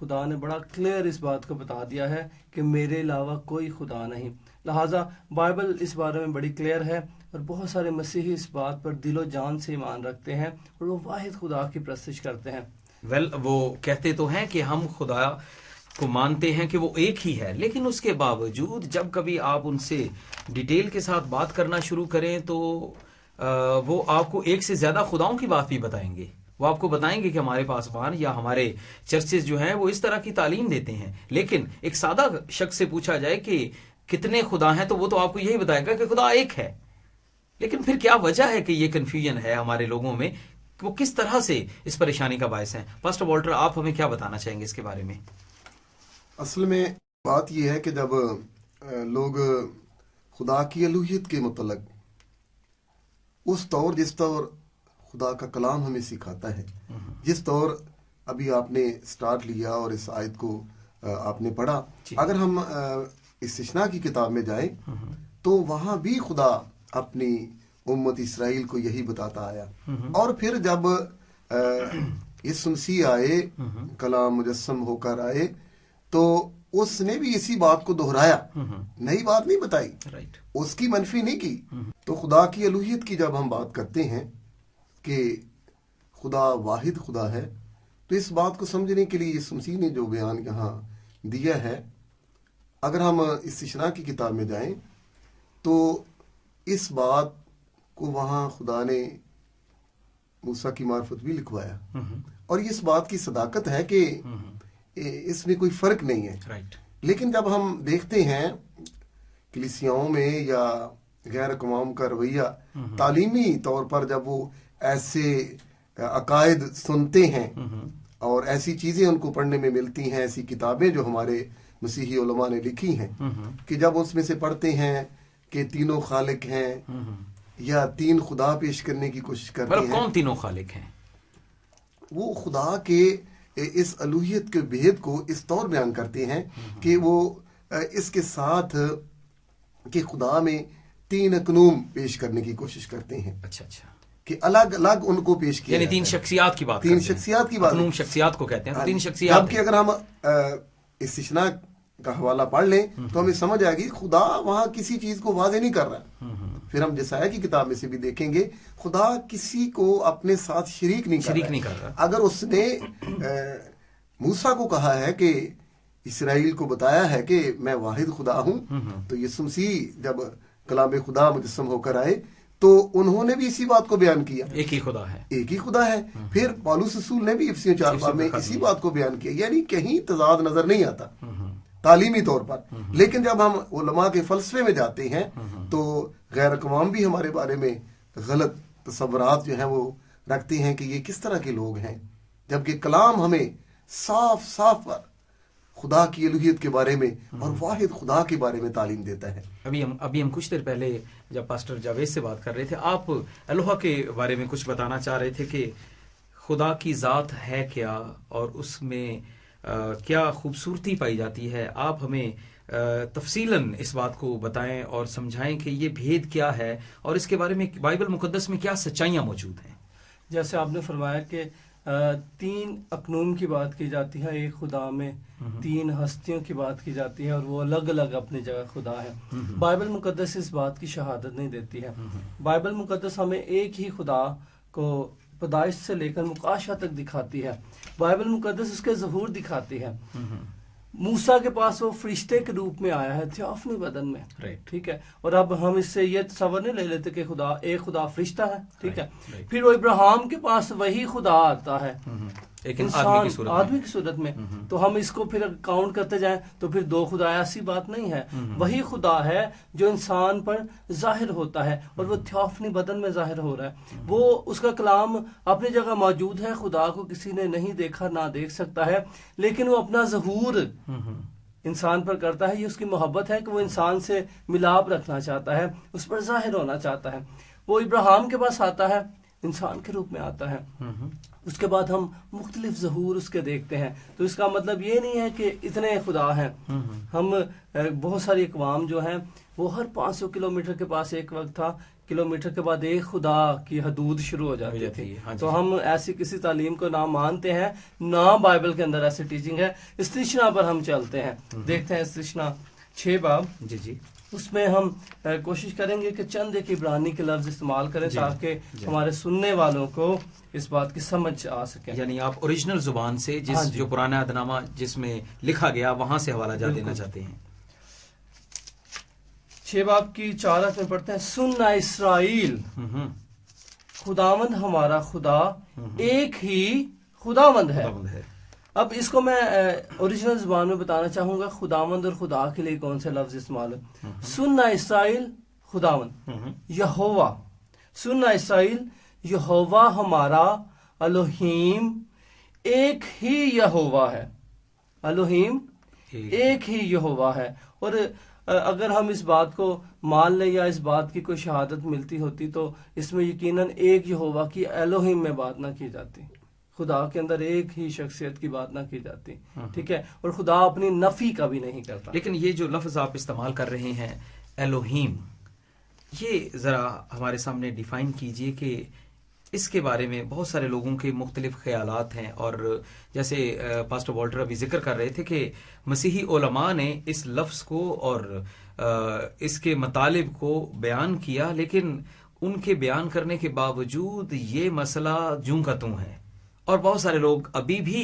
خدا نے بڑا کلیئر اس بات کو بتا دیا ہے کہ میرے علاوہ کوئی خدا نہیں. لہٰذا بائبل اس بارے میں بڑی کلیئر ہے اور بہت سارے مسیحی اس بات پر دل و جان سے ایمان رکھتے ہیں اور وہ واحد خدا کی پرستش کرتے ہیں. وہ کہتے تو ہیں کہ ہم خدا کو مانتے ہیں کہ وہ ایک ہی ہے، لیکن اس کے باوجود جب کبھی آپ ان سے ڈیٹیل کے ساتھ بات کرنا شروع کریں تو وہ آپ کو ایک سے زیادہ خداؤں کی بات بھی بتائیں گے. وہ آپ کو بتائیں گے کہ ہمارے پاسبان یا ہمارے چرچز جو ہیں وہ اس طرح کی تعلیم دیتے ہیں. لیکن ایک سادہ شخص سے پوچھا جائے کہ کتنے خدا ہیں تو وہ تو آپ کو یہی بتائے گا کہ خدا ایک ہے. لیکن پھر کیا وجہ ہے کہ یہ کنفیوژن ہے ہمارے لوگوں میں، وہ کس طرح سے اس پریشانی کا باعث ہے؟ پاسٹر والٹر، آپ ہمیں کیا بتانا چاہیں گے اس کے بارے میں؟ اصل میں بات یہ ہے کہ جب لوگ خدا کی الوہیت کے متعلق اس طور جس طور خدا کا کلام ہمیں سکھاتا ہے، جس طور ابھی آپ نے سٹارٹ لیا اور اس آیت کو آپ نے پڑھا، اگر ہم استثناء کی کتاب میں جائیں تو وہاں بھی خدا اپنی امت اسرائیل کو یہی بتاتا آیا. اور پھر جب یسوع مسیح آئے، کلام مجسم ہو کر آئے، تو اس نے بھی اسی بات کو دہرایا، نئی بات نہیں بتائی، اس کی منفی نہیں کی. تو خدا کی الوہیت کی جب ہم بات کرتے ہیں کہ خدا واحد خدا ہے، تو اس بات کو سمجھنے کے لیے یسوع مسیح نے جو بیان یہاں دیا ہے، اگر ہم استثناء کی کتاب میں جائیں تو اس بات کو وہاں خدا نے موسیٰ کی معرفت بھی لکھوایا، اور اس بات کی صداقت ہے کہ اس میں کوئی فرق نہیں ہے. لیکن جب ہم دیکھتے ہیں کلیسیاؤں میں یا غیر اقوام کا رویہ، تعلیمی طور پر جب وہ ایسے عقائد سنتے ہیں اور ایسی چیزیں ان کو پڑھنے میں ملتی ہیں، ایسی کتابیں جو ہمارے مسیحی علماء نے لکھی ہیں، کہ جب اس میں سے پڑھتے ہیں کہ تینوں خالق ہیں یا تین خدا پیش کرنے کی کوشش کرتے ہیں. کون تینوں خالق ہیں؟ وہ خدا کے اس الوہیت کے بھید کو اس طور بیان کرتے ہیں کہ وہ اس کے ساتھ کہ خدا میں تین اقنوم پیش کرنے کی کوشش کرتے ہیں. اچھا کہ الگ الگ ان کو پیش کیا، یعنی تین شخصیات کی بات، تین شخصیات کی بات، اقنوم شخصیات کو کہتے ہیں. تین شخصیات. جبکہ اگر ہم استثناء کا حوالہ پڑھ لیں تو ہمیں سمجھ آئے گی خدا وہاں کسی چیز کو واضح نہیں کر رہا. پھر ہم جسایہ کی کتاب میں سے بھی دیکھیں گے خدا کسی کو اپنے ساتھ شریک نہیں کر رہا. اگر اس نے موسیٰ کو کہا ہے کہ اسرائیل کو بتایا ہے کہ میں واحد خدا ہوں، تو یسوع مسیح جب کلام خدا مجسم ہو کر آئے تو انہوں نے بھی اسی بات کو بیان کیا، ایک ہی خدا ہے. پھر پالوس رسول نے بھی افسیوں 4 میں اسی بات کو بیان کیا. یعنی کہیں تضاد نظر نہیں آتا تعلیمی طور پر. لیکن جب ہم علماء کے فلسفے میں جاتے ہیں تو غیر اقوام بھی ہمارے بارے میں غلط تصورات جو ہیں وہ رکھتے ہیں کہ یہ کس طرح کے لوگ ہیں، جبکہ کلام ہمیں صاف صاف پر خدا کی الوہیت کے بارے میں اور واحد خدا کے بارے میں تعلیم دیتا ہے. ابھی ہم کچھ دیر پہلے جب پاسٹر جاوید سے بات کر رہے تھے، آپ الوہا کے بارے میں کچھ بتانا چاہ رہے تھے کہ خدا کی ذات ہے کیا اور اس میں کیا خوبصورتی پائی جاتی ہے. آپ ہمیں تفصیلاً اس بات کو بتائیں اور سمجھائیں کہ یہ بھید کیا ہے اور اس کے بارے میں بائبل مقدس میں کیا سچائیاں موجود ہیں. جیسے آپ نے فرمایا کہ تین اقنوم کی بات کی جاتی ہے ایک خدا میں، تین ہستیوں کی بات کی جاتی ہے اور وہ الگ الگ اپنی جگہ خدا ہے. بائبل مقدس اس بات کی شہادت نہیں دیتی ہے. بائبل مقدس ہمیں ایک ہی خدا کو پیدائش سے لے کر مکاشفہ تک دکھاتی ہے. بائبل مقدس اس کے ظہور دکھاتی ہے. موسیٰ کے پاس وہ فرشتے کے روپ میں آیا ہے تھیوفنی بدن میں، ٹھیک ہے. اور اب ہم اس سے یہ تصور نہیں لے لیتے کہ خدا ایک خدا فرشتہ ہے، ٹھیک ہے. پھر وہ ابراہیم کے پاس وہی خدا آتا ہے آدمی کی صورت میں. تو ہم اس کو پھر کاؤنٹ کرتے جائیں تو پھر دو خدا، ایسی بات نہیں ہے. وہی خدا ہے جو انسان پر ظاہر ہوتا ہے اور وہ تھیوفنی بدن میں ظاہر ہو رہا ہے. وہ اس کا کلام اپنی جگہ موجود ہے، خدا کو کسی نے نہیں دیکھا نہ دیکھ سکتا ہے، لیکن وہ اپنا ظہور انسان پر کرتا ہے. یہ اس کی محبت ہے کہ وہ انسان سے ملاپ رکھنا چاہتا ہے، اس پر ظاہر ہونا چاہتا ہے. وہ ابراہیم کے پاس آتا ہے، انسان کے روپ میں آتا ہے. اس کے بعد ہم مختلف ظہور اس کے دیکھتے ہیں. تو اس کا مطلب یہ نہیں ہے کہ اتنے خدا ہیں. ہم بہت ساری اقوام جو ہیں وہ ہر 500 کلومیٹر کے پاس ایک وقت تھا کلومیٹر کے بعد ایک خدا کی حدود شروع ہو جاتی تھی. تو ہم ایسی کسی تعلیم کو نہ مانتے ہیں، نہ بائبل کے اندر ایسی ٹیچنگ ہے. استثنا پر ہم چلتے ہیں. دیکھتے ہیں استثنا 6 باب. جی اس میں ہم کوشش کریں گے کہ چند ایک عبرانی کے لفظ استعمال کریں تاکہ ہمارے سننے والوں کو اس بات کی سمجھ آ سکے. یعنی آپ اوریجنل زبان سے جو پرانا عہد نامہ جس میں لکھا گیا وہاں سے حوالہ جات دینا چاہتے ہیں. 6 باب کی 4 آیت میں پڑھتے ہیں، سننا اسرائیل، خداوند ہمارا خدا ایک ہی خداوند ہے. اب اس کو میں اوریجنل زبان میں بتانا چاہوں گا خداوند اور خدا کے لیے کون سے لفظ استعمال ہے. سننا اسرائیل خداوند یہوہ، سننا اسرائیل یہوہ ہمارا الوہیم ایک ہی یہوہ ہے. الوہیم ایک ہی یہوہ ہے. اور اگر ہم اس بات کو مان لیں یا اس بات کی کوئی شہادت ملتی ہوتی تو اس میں یقیناً ایک یہوہ کی الوہیم میں بات نہ کی جاتی، خدا کے اندر ایک ہی شخصیت کی بات نہ کی جاتی. ٹھیک ہے، اور خدا اپنی نفی کا بھی نہیں کرتا. لیکن یہ جو لفظ آپ استعمال کر رہے ہیں الوہیم، یہ ذرا ہمارے سامنے ڈیفائن کیجئے کہ اس کے بارے میں بہت سارے لوگوں کے مختلف خیالات ہیں. اور جیسے پاسٹر والٹر ابھی ذکر کر رہے تھے کہ مسیحی علماء نے اس لفظ کو اور اس کے مطالب کو بیان کیا، لیکن ان کے بیان کرنے کے باوجود یہ مسئلہ جوں کا توں ہے اور بہت سارے لوگ ابھی بھی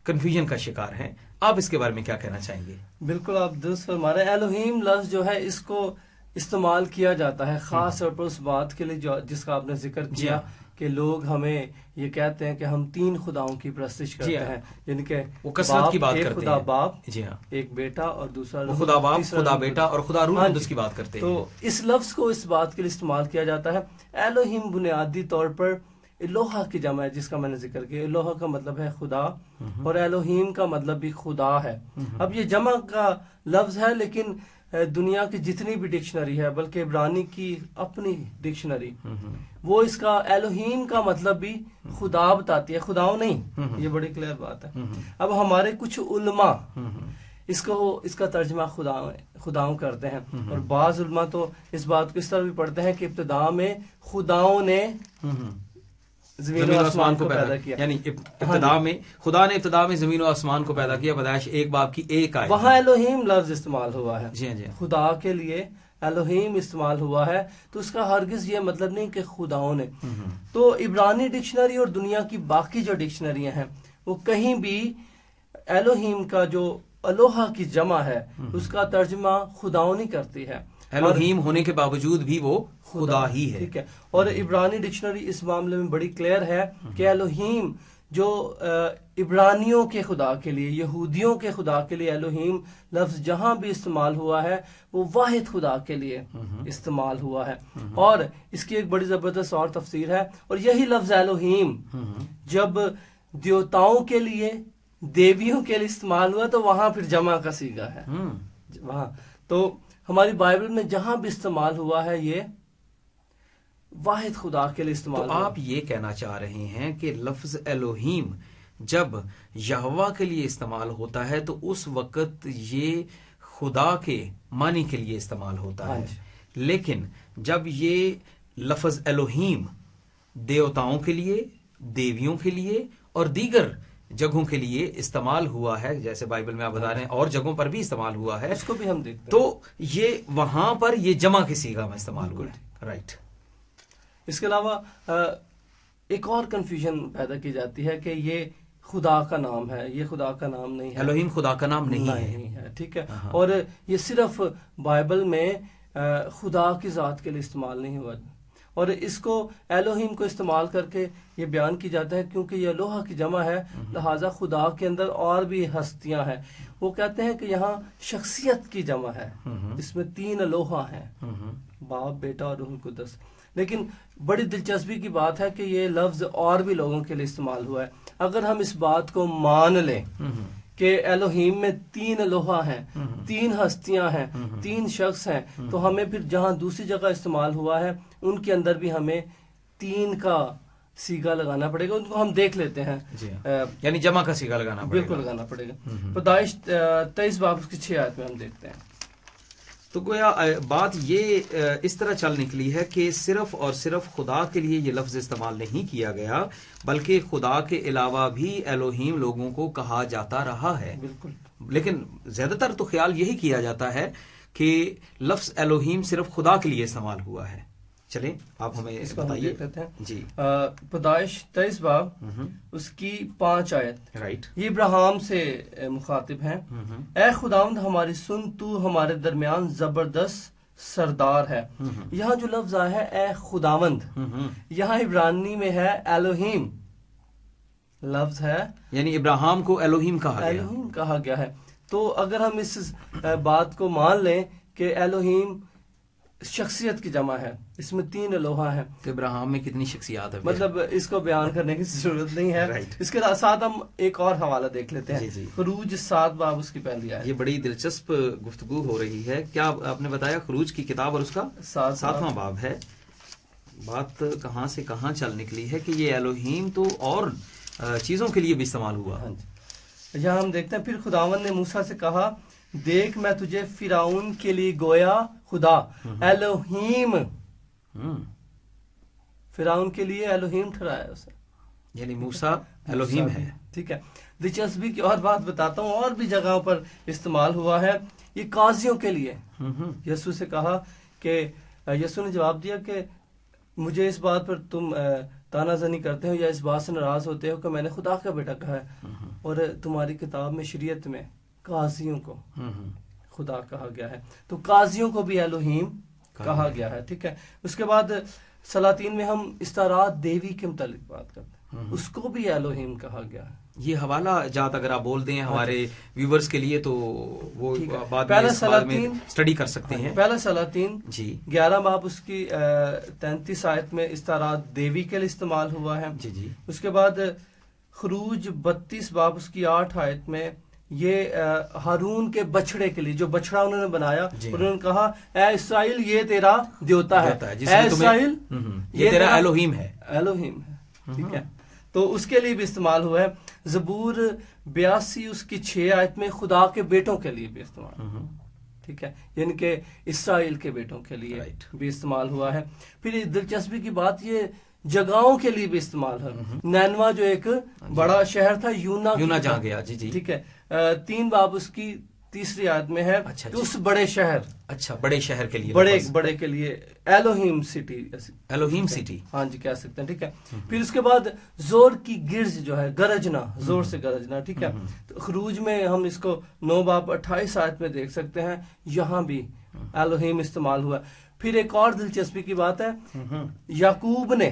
کنفیوژن کا شکار ہیں. آپ اس کے بارے میں کیا کہنا چاہیں گے؟ بالکل آپ درست فرما رہے ہیں. الوہیم لفظ جو ہے اس کو استعمال کیا جاتا ہے خاص طور پر اس بات کے لیے جس کا آپ نے ذکر کیا کہ لوگ ہمیں یہ کہتے ہیں کہ ہم 3 خداؤں کی پرستش کرتے ہیں، یعنی کہ وہ کثرت کی بات ایک کرتے خدا ہیں. باپ، جی ہاں، ایک بیٹا اور دوسرا خدا باپ، خدا بیٹا اور خدا روح القدس کی بات کرتے ہیں. تو اس لفظ کو اس بات کے لیے استعمال کیا جاتا ہے. الوہیم بنیادی طور پر الوہا کی جمع ہے جس کا میں نے ذکر کیا. الوہا کا مطلب ہے خدا اور الوہیم کا مطلب بھی خدا ہے. اب یہ جمع کا لفظ ہے لیکن دنیا کی جتنی بھی ڈکشنری ہے بلکہ عبرانی کی اپنی ڈکشنری وہ اس کا الوہیم کا مطلب بھی خدا بتاتی ہے، خداؤں نہیں. یہ بڑی کلیئر بات ہے. اب ہمارے کچھ علماء اس کا ترجمہ خداؤں کرتے ہیں اور بعض علماء تو اس بات کو اس طرح بھی پڑھتے ہیں کہ ابتدا میں خداؤں نے زمین و آسمان کو پیدا کیا. یعنی ابتدا میں خدا نے ابتدا میں زمین و آسمان کو پیدا کیا. پیدائش 1 باب کی 1 آیت وہاں الوہیم لفظ استعمال ہوا ہے. جی جی، خدا کے لیے الوہیم استعمال ہوا ہے تو اس کا ہرگز یہ مطلب نہیں کہ خداؤں نے. تو عبرانی ڈکشنری اور دنیا کی باقی جو ڈکشنریاں ہیں وہ کہیں بھی الوہیم کا جو الوہا کی جمع ہے اس کا ترجمہ خداؤں نہیں کرتی ہے. الوہیم ہونے کے باوجود بھی وہ خدا ہی ہے. ٹھیک ہے، اور عبرانی ڈکشنری اس معاملے میں بڑی کلیئر ہے کہ الوہیم جو عبرانیوں کے خدا کے لیے، یہودیوں کے خدا کے لیے الوہیم لفظ جہاں بھی استعمال ہوا ہے وہ واحد خدا کے لیے استعمال ہوا ہے. اور اس کی ایک بڑی زبردست اور تفسیر ہے. اور یہی لفظ الوہیم جب دیوتاؤں کے لیے، دیویوں کے لیے استعمال ہوا تو وہاں پھر جمع کا صیغہ ہے. وہاں تو ہماری بائبل میں جہاں بھی استعمال ہوا ہے یہ واحد خدا کے لیے استعمال تو ہوا. آپ یہ کہنا چاہ رہے ہیں کہ لفظ الوہیم جب یہوہ کے لیے استعمال ہوتا ہے تو اس وقت یہ خدا کے معنی کے لیے استعمال ہوتا ہے. لیکن جب یہ لفظ الوہیم دیوتاؤں کے لیے، دیویوں کے لیے اور دیگر جگہوں کے لیے استعمال ہوا ہے، جیسے بائبل میں آپ بتا رہے ہیں اور جگہوں پر بھی استعمال ہوا ہے، اس کو بھی ہم دیکھتے ہیں. تو یہ وہاں پر یہ جمع کی صیغہ میں استعمال ہوا ہے. رائٹ. اس کے علاوہ ایک اور کنفیوژن پیدا کی جاتی ہے کہ یہ خدا کا نام ہے، یہ خدا کا نام نہیں ہے. الوہیم خدا کا نام نہیں ہے. ٹھیک ہے، اور یہ صرف بائبل میں خدا کی ذات کے لیے استعمال نہیں ہوا. اور اس کو الوہیم کو استعمال کر کے یہ بیان کی جاتا ہے کیونکہ یہ الوہا کی جمع ہے، لہٰذا خدا کے اندر اور بھی ہستیاں ہیں. وہ کہتے ہیں کہ یہاں شخصیت کی جمع ہے، اس میں 3 الوہا ہیں، باپ، بیٹا اور روح القدس. لیکن بڑی دلچسپی کی بات ہے کہ یہ لفظ اور بھی لوگوں کے لیے استعمال ہوا ہے. اگر ہم اس بات کو مان لیں کہ الوہیم میں 3 الوہا ہیں، 3 ہستیاں ہیں، 3 شخص ہیں، تو ہمیں پھر جہاں دوسری جگہ استعمال ہوا ہے ان کے اندر بھی ہمیں 3 کا صیغہ لگانا پڑے گا. ان کو ہم دیکھ لیتے ہیں. یعنی جمع کا صیغہ لگانا پڑے گا. بالکل لگانا پڑے گا. پیدائش 23 باب کی 6 آیت میں ہم دیکھتے ہیں. تو گویا بات یہ اس طرح چل نکلی ہے کہ صرف اور صرف خدا کے لیے یہ لفظ استعمال نہیں کیا گیا، بلکہ خدا کے علاوہ بھی الوہیم لوگوں کو کہا جاتا رہا ہے. بالکل. لیکن زیادہ تر تو خیال یہی کیا جاتا ہے کہ لفظ الوہیم صرف خدا کے لیے استعمال ہوا ہے. چلیں آپ ہمیں بتائیے. جی پیدائش 23 باب اس کی 5 آیت. رائٹ. یہ ابراہیم سے مخاطب ہیں. اے خداوند ہماری سن، تو ہمارے درمیان زبردست سردار ہے. یہاں جو لفظ آیا ہے اے خداوند، یہاں عبرانی میں ہے الوہیم لفظ ہے، یعنی ابراہیم کو الوہیم کہا گیا. الوہیم کہا گیا ہے. تو اگر ہم اس بات کو مان لیں کہ الوہیم شخصیت کی جمع ہے، اس میں 3 الوہا ہیں، تو ابراہیم میں کتنی شخصیات ہے؟ مطلب اس کو بیان کرنے کی ضرورت نہیں ہے. Right. اس کے ساتھ ہم ایک اور حوالہ دیکھ لیتے ہیں. جی. خروج 7 باب اس کی پہلی آیت. یہ بڑی دلچسپ گفتگو ہو رہی ہے. کیا آپ نے بتایا؟ خروج کی کتاب اور اس کا 7واں باب ہے. بات کہاں سے کہاں چل نکلی ہے کہ یہ الوہیم تو اور چیزوں کے لیے بھی استعمال ہوا. ہاں جی. یہاں ہم دیکھتے ہیں پھر خداوند نے موسیٰ سے کہا، دیکھ میں تجھے فرعون کے لیے گویا خدا الوہیم، فرعون کے لیے الوہیم ٹھہرایا اسے، یعنی موسیٰ الوہیم ہے. ٹھیک ہے. دلچسپی کی اور بات بتاتا ہوں، اور بھی جگہوں پر استعمال ہوا ہے. یہ قاضیوں کے لیے یسوع سے کہا کہ یسوع نے جواب دیا کہ مجھے اس بات پر تم تانا زنی کرتے ہو یا اس بات سے ناراض ہوتے ہو کہ میں نے خدا کا بیٹا کہا ہے، اور تمہاری کتاب میں شریعت میں قاضیوں کو خدا کہا گیا ہے. تو قاضیوں کو بھی الوہیم کہا گیا ہے. ٹھیک ہے. اس کے بعد سلاطین میں ہم استعارات دیوی کے متعلق بات کرتے ہیں، اس کو بھی الوہیم کہا گیا ہے. یہ حوالہ جات اگر آپ بول دیں ہمارے ویورز کے لیے تو وہ بعد میں اسٹڈی کر سکتے ہیں. پہلا سلاطین جی 11 باب اس کی 33 آیت میں استعارات دیوی کے لیے استعمال ہوا ہے. جی. اس کے بعد خروج 32 باب اس کی 8 آیت میں یہ ہارون کے بچڑے کے لیے، جو بچڑا انہوں نے بنایا، انہوں نے کہا اے اسرائیل یہ تیرا دیوتا ہے، اے اسرائیل یہ تیرا الوہیم ہے. الوہیم ہے. ٹھیک ہے. تو اس کے لیے بھی استعمال ہوا ہے. زبور 82 اس کی 6 آیت میں خدا کے بیٹوں کے لیے بھی استعمال. ٹھیک ہے. یعنی کہ اسرائیل کے بیٹوں کے لیے بھی استعمال ہوا ہے. پھر دلچسپی کی بات یہ جگہوں کے لیے بھی استعمال ہے. نینوا جو ایک بڑا شہر تھا، یونا جہاں گیا. جی. ٹھیک ہے. 3 باب اس کی 3 آیت میں ہے اس بڑے شہر، بڑے شہر کے لیے، بڑے کے لیے الوہیم سٹی، ہاں جی کہہ سکتے ہیں. ٹھیک ہے. پھر اس کے بعد زور کی گرج جو ہے، گرجنا، زور سے گرجنا. ٹھیک ہے. خروج میں ہم اس کو 9 باب 28 آیت میں دیکھ سکتے ہیں، یہاں بھی الوہیم استعمال ہوا. پھر ایک اور دلچسپی کی بات ہے، یعقوب نے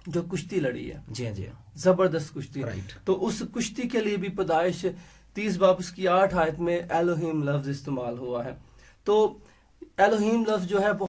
جو کشتی لڑی ہے، جی زبردست کشتی، تو اس کشتی کے لیے بھی پیدائش 30 باب اس کی 8 آیت میں الوہیم لفظ استعمال ہوا ہے. تو الوہیم لفظ جو ہے